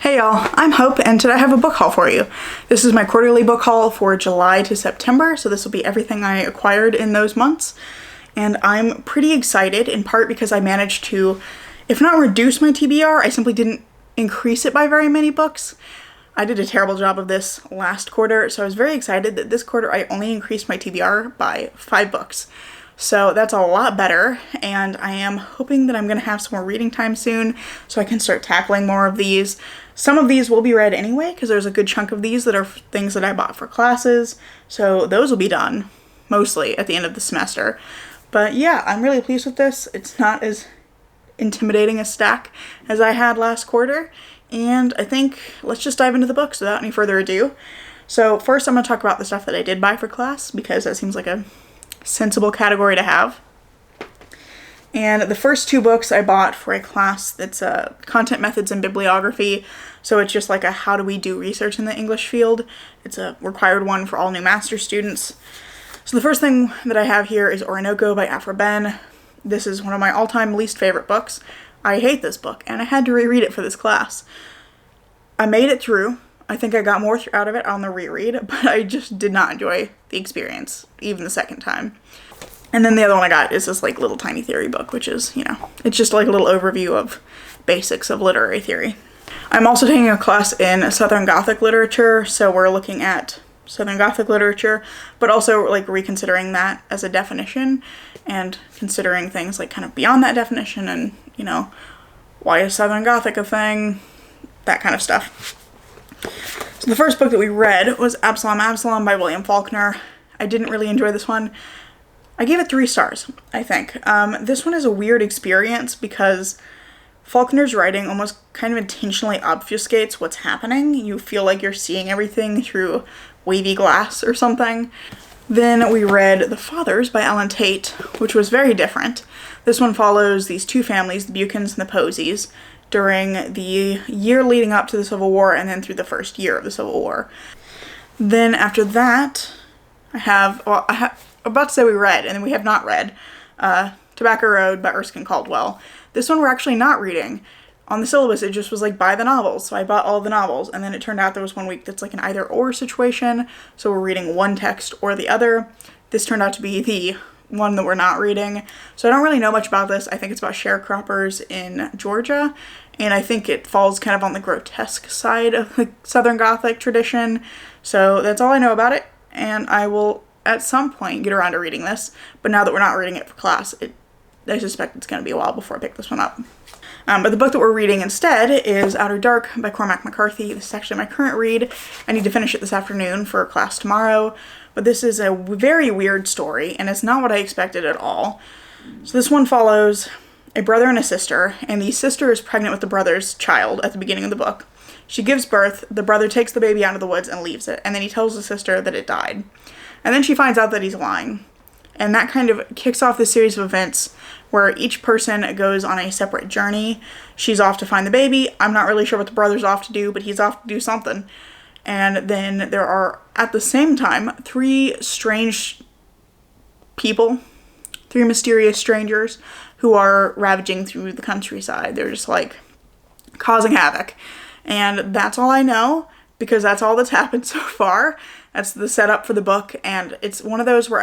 Hey y'all, I'm Hope and today I have a book haul for you. This is my quarterly book haul for July to September, so this will be everything I acquired in those months. And I'm pretty excited, in part because I managed to, if not reduce my TBR, I simply didn't increase it by very many books. I did a terrible job of this last quarter, so I was very excited that this quarter I only increased my TBR by 5 books. So that's a lot better, and I am hoping that I'm going to have some more reading time soon so I can start tackling more of these. Some of these will be read anyway because there's a good chunk of these that are things that I bought for classes, so those will be done mostly at the end of the semester. But yeah, I'm really pleased with this. It's not as intimidating a stack as I had last quarter, and I think let's just dive into the books without any further ado. So first I'm going to talk about the stuff that I did buy for class because that seems like a sensible category to have. And the first 2 books I bought for a class that's content methods and bibliography. So it's just like a how do we do research in the English field. It's a required one for all new master's students. So the first thing that I have here is Orinoco by Afra Ben. This is one of my all-time least favorite books. I hate this book and I had to reread it for this class. I made it through. I think I got more out of it on the reread, but I just did not enjoy the experience, even the second time. And then the other one I got is this like little tiny theory book, which is, it's just like a little overview of basics of literary theory. I'm also taking a class in Southern Gothic literature, so we're looking at Southern Gothic literature, but also like reconsidering that as a definition and considering things like kind of beyond that definition and, why is Southern Gothic a thing, that kind of stuff. So the first book that we read was Absalom by William Faulkner. I didn't really enjoy this one. I gave it 3 stars, I think. This one is a weird experience because Faulkner's writing almost kind of intentionally obfuscates what's happening. You feel like you're seeing everything through wavy glass or something. Then we read The Fathers by Ellen Tate, which was very different. This one follows these 2 families, the Buchanans and the Posies, during the year leading up to the Civil War and then through the first year of the Civil War. Then after that, I'm about to say we read, and then we have not read, Tobacco Road by Erskine Caldwell. This one we're actually not reading. On the syllabus, it just was like, buy the novels. So I bought all the novels, and then it turned out there was one week that's like an either-or situation, so we're reading one text or the other. This turned out to be the one that we're not reading. So I don't really know much about this. I think it's about sharecroppers in Georgia, and I think it falls kind of on the grotesque side of the Southern Gothic tradition. So that's all I know about it, and I will at some point get around to reading this, but now that we're not reading it for class, I suspect it's going to be a while before I pick this one up. But the book that we're reading instead is Outer Dark by Cormac McCarthy. This is actually my current read. I need to finish it this afternoon for class tomorrow, but this is a very weird story, and it's not what I expected at all. So this one follows a brother and a sister, and the sister is pregnant with the brother's child at the beginning of the book. She gives birth, the brother takes the baby out of the woods and leaves it, and then he tells the sister that it died. And then she finds out that he's lying. And that kind of kicks off this series of events where each person goes on a separate journey. She's off to find the baby. I'm not really sure what the brother's off to do, but he's off to do something. And then there are, at the same time, 3 strange people, 3 mysterious strangers who are ravaging through the countryside. They're just like causing havoc. And that's all I know because that's all that's happened so far. That's the setup for the book, and it's one of those where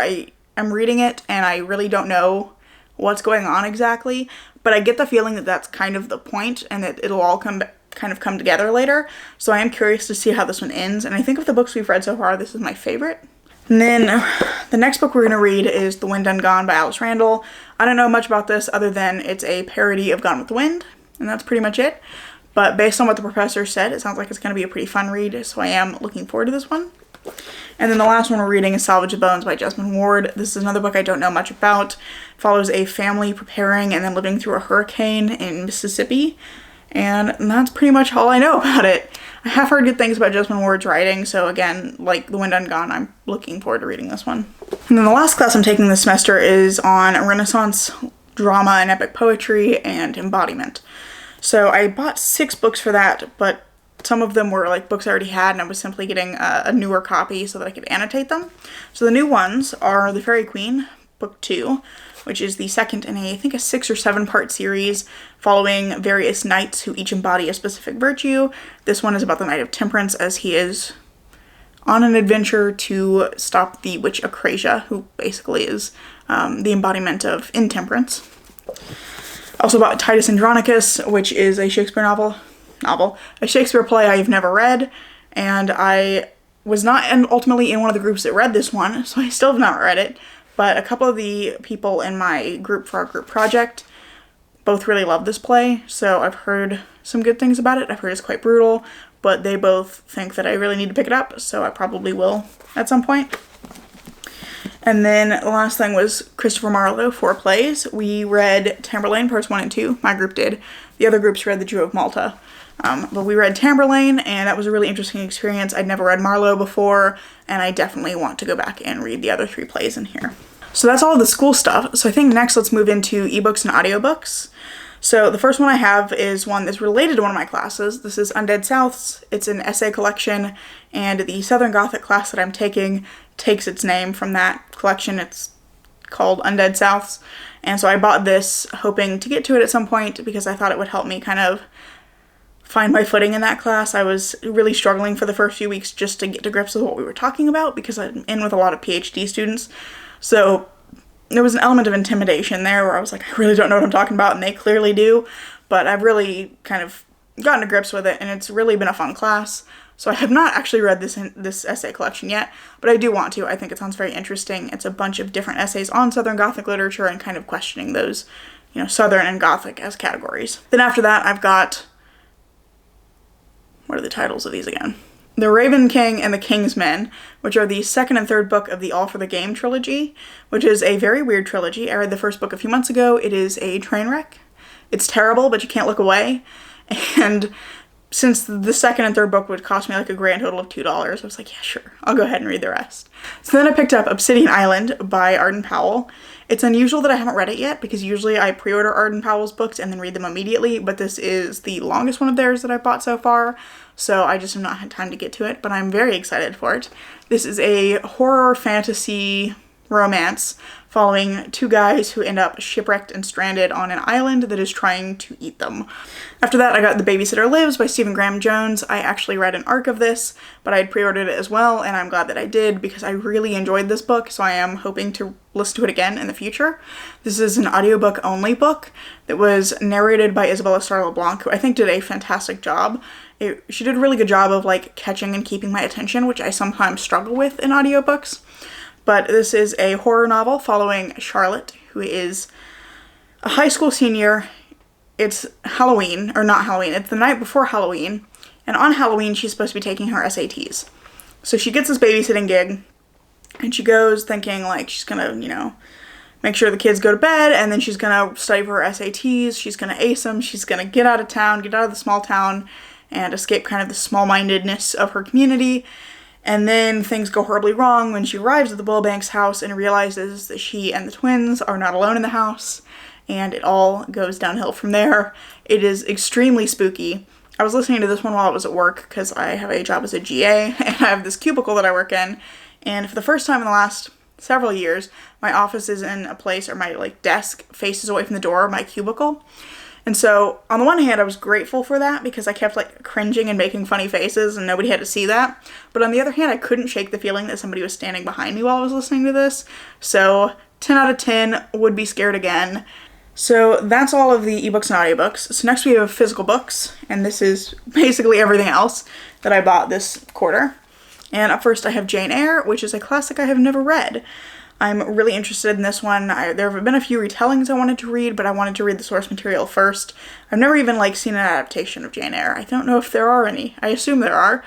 I'm reading it and I really don't know what's going on exactly, but I get the feeling that that's kind of the point and that it'll all come together later. So I am curious to see how this one ends, and I think of the books we've read so far, this is my favorite. And then the next book we're going to read is The Wind Done Gone by Alice Randall. I don't know much about this other than it's a parody of Gone with the Wind, and that's pretty much it. But based on what the professor said, it sounds like it's going to be a pretty fun read, so I am looking forward to this one. And then the last one we're reading is Salvage the Bones by Jesmyn Ward. This is another book I don't know much about. It follows a family preparing and then living through a hurricane in Mississippi. And that's pretty much all I know about it. I have heard good things about Jesmyn Ward's writing, so again, like The Wind Done Gone, I'm looking forward to reading this one. And then the last class I'm taking this semester is on Renaissance drama and epic poetry and embodiment. So I bought 6 books for that, but some of them were like books I already had, and I was simply getting a newer copy so that I could annotate them. So the new ones are The Fairy Queen, Book 2, which is the second in I think a 6 or 7 part series following various knights who each embody a specific virtue. This one is about the Knight of Temperance, as he is on an adventure to stop the witch Acrasia, who basically is the embodiment of intemperance. Also about Titus Andronicus, which is a Shakespeare a Shakespeare play I've never read, and I was not ultimately in one of the groups that read this one, so I still have not read it, but a couple of the people in my group for our group project both really love this play, so I've heard some good things about it. I've heard it's quite brutal, but they both think that I really need to pick it up, so I probably will at some point. And then the last thing was Christopher Marlowe, 4 plays. We read Tamburlaine parts 1 and 2. My group did. The other groups read The Jew of Malta. But we read Tamburlaine, and that was a really interesting experience. I'd never read Marlowe before, and I definitely want to go back and read the other 3 plays in here. So that's all of the school stuff. So I think next let's move into ebooks and audiobooks. So the first one I have is one that's related to one of my classes. This is Undead Souths. It's an essay collection, and the Southern Gothic class that I'm taking takes its name from that collection. It's called Undead Souths, and so I bought this hoping to get to it at some point because I thought it would help me kind of find my footing in that class. I was really struggling for the first few weeks just to get to grips with what we were talking about because I'm in with a lot of PhD students. So there was an element of intimidation there where I was like, I really don't know what I'm talking about, and they clearly do, but I've really kind of gotten to grips with it, and it's really been a fun class. So I have not actually read this essay collection yet, but I do want to. I think it sounds very interesting. It's a bunch of different essays on Southern Gothic literature and kind of questioning those, Southern and Gothic as categories. Then after that, I've got, what are the titles of these again? The Raven King and the King's Men, which are the second and third book of the All for the Game trilogy, which is a very weird trilogy. I read the first book a few months ago. It is a train wreck. It's terrible, but you can't look away. And since the second and third book would cost me like a grand total of $2, I was like, yeah, sure, I'll go ahead and read the rest. So then I picked up Obsidian Island by Arden Powell. It's unusual that I haven't read it yet because usually I pre-order Arden Powell's books and then read them immediately, but this is the longest one of theirs that I've bought so far, so I just have not had time to get to it, but I'm very excited for it. This is a horror fantasy romance following 2 guys who end up shipwrecked and stranded on an island that is trying to eat them. After that, I got The Babysitter Lives by Stephen Graham Jones. I actually read an arc of this, but I had pre-ordered it as well, and I'm glad that I did because I really enjoyed this book, so I am hoping to listen to it again in the future. This is an audiobook only book that was narrated by Isabella Star LeBlanc, who I think did a fantastic job. She did a really good job of catching and keeping my attention, which I sometimes struggle with in audiobooks. But this is a horror novel following Charlotte, who is a high school senior. It's Halloween, or not Halloween, it's the night before Halloween, and on Halloween she's supposed to be taking her SATs. So she gets this babysitting gig, and she goes thinking she's gonna, make sure the kids go to bed, and then she's gonna study for her SATs, she's gonna ace them, she's gonna get out of town, get out of the small town, and escape kind of the small-mindedness of her community. And then things go horribly wrong when she arrives at the Bullbanks house and realizes that she and the twins are not alone in the house, and it all goes downhill from there. It is extremely spooky. I was listening to this one while I was at work because I have a job as a GA, and I have this cubicle that I work in, and for the first time in the last several years, my office is in a place, or my desk faces away from the door of my cubicle. And so, on the one hand, I was grateful for that because I kept cringing and making funny faces and nobody had to see that. But on the other hand, I couldn't shake the feeling that somebody was standing behind me while I was listening to this. So, 10 out of 10, would be scared again. So that's all of the ebooks and audiobooks. So next we have physical books, and this is basically everything else that I bought this quarter. And up first I have Jane Eyre, which is a classic I have never read. I'm really interested in this one. There have been a few retellings I wanted to read, but I wanted to read the source material first. I've never even seen an adaptation of Jane Eyre. I don't know if there are any. I assume there are,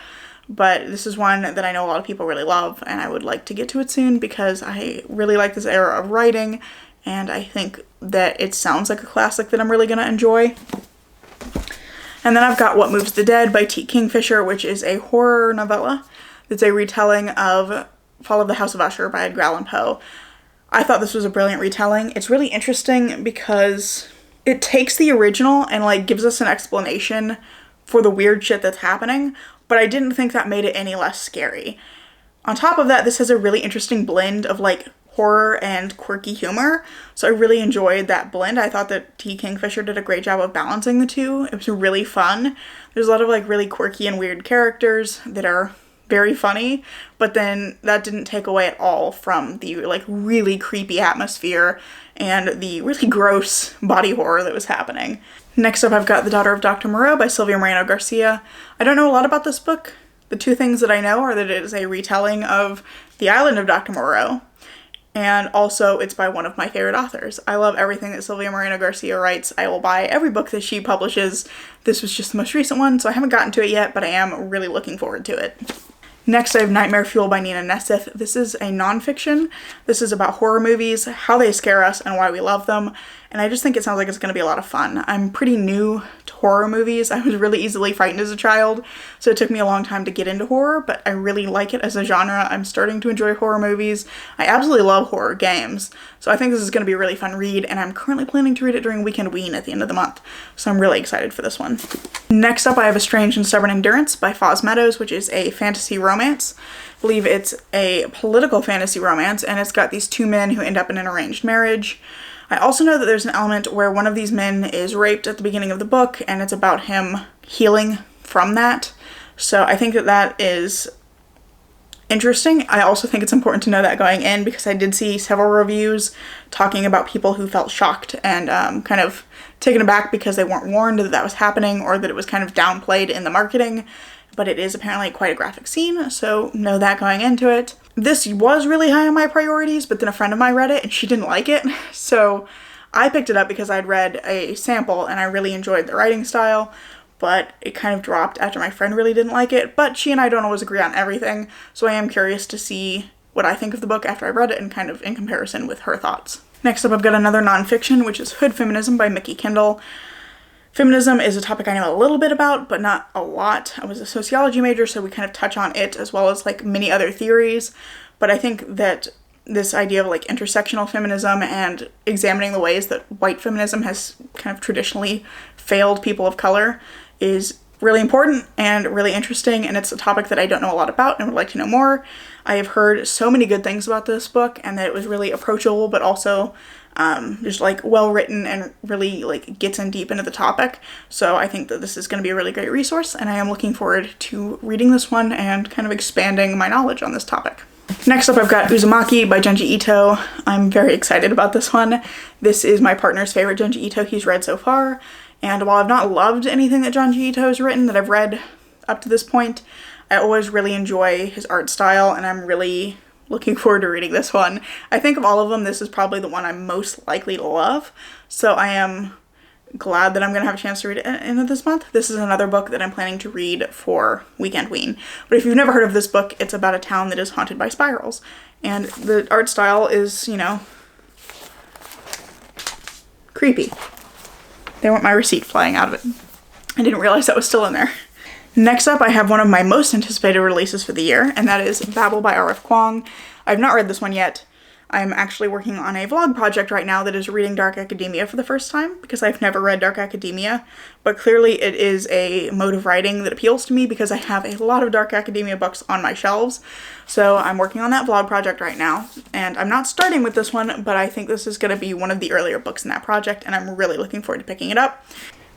but this is one that I know a lot of people really love, and I would like to get to it soon because I really like this era of writing, and I think that it sounds like a classic that I'm really going to enjoy. And then I've got What Moves the Dead by T. Kingfisher, which is a horror novella. It's a retelling of Fall of the House of Usher by Edgar Allan Poe. I thought this was a brilliant retelling. It's really interesting because it takes the original and gives us an explanation for the weird shit that's happening, but I didn't think that made it any less scary. On top of that, this has a really interesting blend of horror and quirky humor. So I really enjoyed that blend. I thought that T. Kingfisher did a great job of balancing the two. It was really fun. There's a lot of like really quirky and weird characters that are very funny, but then that didn't take away at all from the like really creepy atmosphere and the really gross body horror that was happening. Next up, I've got The Daughter of Dr. Moreau by Silvia Moreno Garcia. I don't know a lot about this book. The two things that I know are that it is a retelling of The Island of Dr. Moreau, and also it's by one of my favorite authors. I love everything that Silvia Moreno Garcia writes. I will buy every book that she publishes. This was just the most recent one, so I haven't gotten to it yet, but I am really looking forward to it. Next, I have Nightmare Fuel by Nina Neseth. This is a nonfiction. This is about horror movies, how they scare us, and why we love them. And I just think it sounds like it's going to be a lot of fun. I'm pretty new to horror movies. I was really easily frightened as a child, so it took me a long time to get into horror, but I really like it as a genre. I'm starting to enjoy horror movies. I absolutely love horror games, so I think this is going to be a really fun read, and I'm currently planning to read it during Weekend Ween at the end of the month, so I'm really excited for this one. Next up, I have A Strange and Stubborn Endurance by Foz Meadows, which is a fantasy romance. I believe it's a political fantasy romance, and it's got these two men who end up in an arranged marriage. I also know that there's an element where one of these men is raped at the beginning of the book, and it's about him healing from that. So I think that that is interesting. I also think it's important to know that going in, because I did see several reviews talking about people who felt shocked and kind of taken aback because they weren't warned that that was happening, or that it was kind of downplayed in the marketing. But it is apparently quite a graphic scene, so know that going into it. This was really high on my priorities, but then a friend of mine read it and she didn't like it, so I picked it up because I'd read a sample and I really enjoyed the writing style, but it kind of dropped after my friend really didn't like it. But she and I don't always agree on everything, so I am curious to see what I think of the book after I've read it and kind of in comparison with her thoughts. Next up, I've got another nonfiction, which is Hood Feminism by Mickey Kendall. Feminism is a topic I know a little bit about, but not a lot. I was a sociology major, so we kind of touch on it as well as like many other theories. But I think that this idea of like intersectional feminism and examining the ways that white feminism has kind of traditionally failed people of color is really important and really interesting, and it's a topic that I don't know a lot about and would like to know more. I have heard so many good things about this book, and that it was really approachable, but also just like well written and really like gets in deep into the topic. So I think that this is going to be a really great resource, and I am looking forward to reading this one and kind of expanding my knowledge on this topic. Next up, I've got Uzumaki by Junji Ito. I'm very excited about this one. This is my partner's favorite Junji Ito he's read so far, and while I've not loved anything that Junji Ito has written that I've read up to this point, I always really enjoy his art style, and I'm really looking forward to reading this one. I think of all of them, this is probably the one I'm most likely to love, so I am glad that I'm going to have a chance to read it at the end of this month. This is another book that I'm planning to read for Weekend Ween. But if you've never heard of this book, it's about a town that is haunted by spirals. And the art style is, you know, creepy. They want my receipt flying out of it. I didn't realize that was still in there. Next up, I have one of my most anticipated releases for the year, and that is Babel by R.F. Kuang. I've not read this one yet. I'm actually working on a vlog project right now that is reading Dark Academia for the first time, because I've never read Dark Academia, but clearly it is a mode of writing that appeals to me because I have a lot of Dark Academia books on my shelves. So I'm working on that vlog project right now, and I'm not starting with this one, but I think this is going to be one of the earlier books in that project, and I'm really looking forward to picking it up.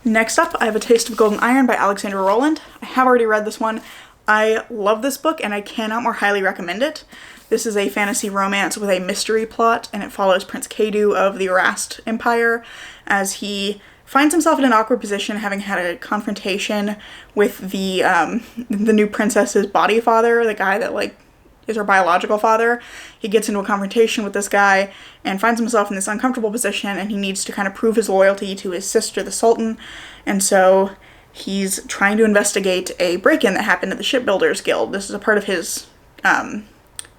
Next up, I have A Taste of Golden Iron by Alexandra Rowland. I have already read this one. I love this book, and I cannot more highly recommend it. This is a fantasy romance with a mystery plot, and it follows Prince Kadu of the Urast Empire as he finds himself in an awkward position, having had a confrontation with the new princess's body father, the guy that like is her biological father. He gets into a confrontation with this guy and finds himself in this uncomfortable position, and he needs to kind of prove his loyalty to his sister, the Sultan. And so he's trying to investigate a break-in that happened at the Shipbuilders Guild. This is a part of his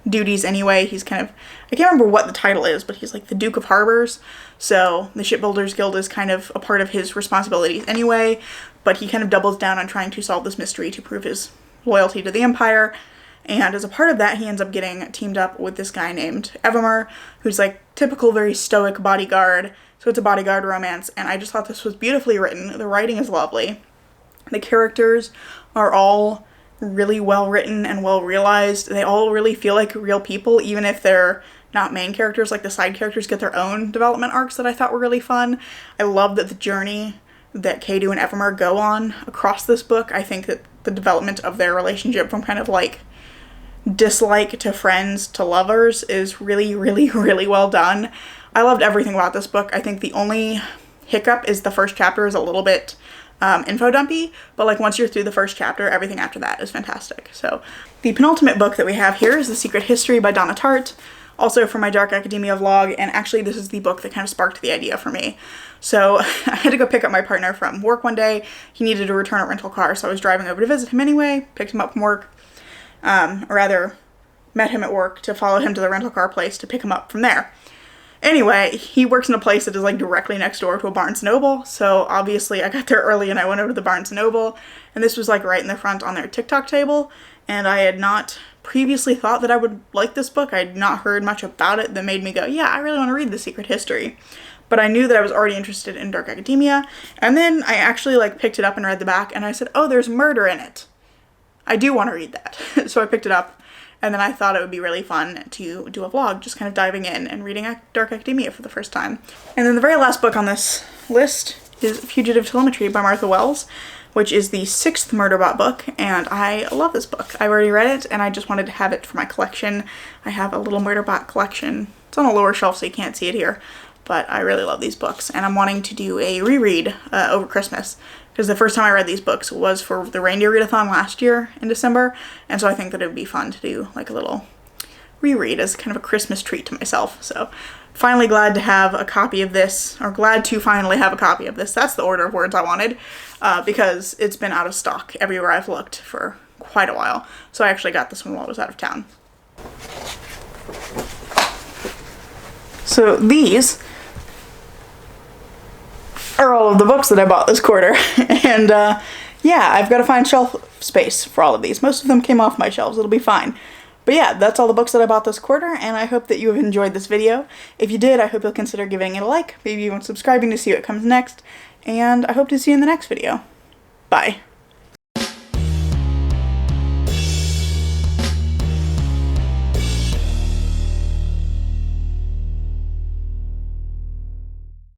duties anyway. He's kind of, I can't remember what the title is, but he's like the Duke of Harbors. So the Shipbuilders Guild is kind of a part of his responsibilities anyway, but he kind of doubles down on trying to solve this mystery to prove his loyalty to the Empire. And as a part of that, he ends up getting teamed up with this guy named Evamer, who's like typical, very stoic bodyguard. So it's a bodyguard romance, and I just thought this was beautifully written. The writing is lovely. The characters are all really well written and well realized. They all really feel like real people, even if they're not main characters. Like the side characters get their own development arcs that I thought were really fun. I love that the journey that Kadu and Evermore go on across this book. I think that the development of their relationship from kind of like dislike to friends to lovers is really, really, really well done. I loved everything about this book. I think the only hiccup is the first chapter is a little bit info dumpy, but like once you're through the first chapter, everything after that is fantastic. So the penultimate book that we have here is The Secret History by Donna Tartt, also from my Dark Academia vlog, and actually this is the book that kind of sparked the idea for me. So I had to go pick up my partner from work one day. He needed to return a rental car, so I was driving over to visit him anyway, picked him up from work, or rather met him at work to follow him to the rental car place to pick him up from there. Anyway, he works in a place that is like directly next door to a Barnes & Noble, so obviously I got there early and I went over to the Barnes & Noble, and this was like right in the front on their TikTok table, and I had not previously thought that I would like this book. I had not heard much about it that made me go, yeah, I really want to read The Secret History. But I knew that I was already interested in Dark Academia, and then I actually like picked it up and read the back, and I said, oh, there's murder in it. I do want to read that. So I picked it up, and then I thought it would be really fun to do a vlog, just kind of diving in and reading Dark Academia for the first time. And then the very last book on this list is Fugitive Telemetry by Martha Wells, which is the 6th Murderbot book, and I love this book. I've already read it, and I just wanted to have it for my collection. I have a little Murderbot collection. It's on a lower shelf, so you can't see it here, but I really love these books, and I'm wanting to do a reread over Christmas, because the first time I read these books was for the Reindeer Readathon last year in December, and so I think that it would be fun to do like a little reread as kind of a Christmas treat to myself. So finally glad to have a copy of this, or glad to finally have a copy of this. That's the order of words I wanted, because it's been out of stock everywhere I've looked for quite a while. So I actually got this one while I was out of town. So these are all of the books that I bought this quarter, and yeah, I've got to find shelf space for all of these. Most of them came off my shelves, it'll be fine. But yeah, that's all the books that I bought this quarter, and I hope that you have enjoyed this video. If you did, I hope you'll consider giving it a like, maybe even subscribing to see what comes next, and I hope to see you in the next video. Bye.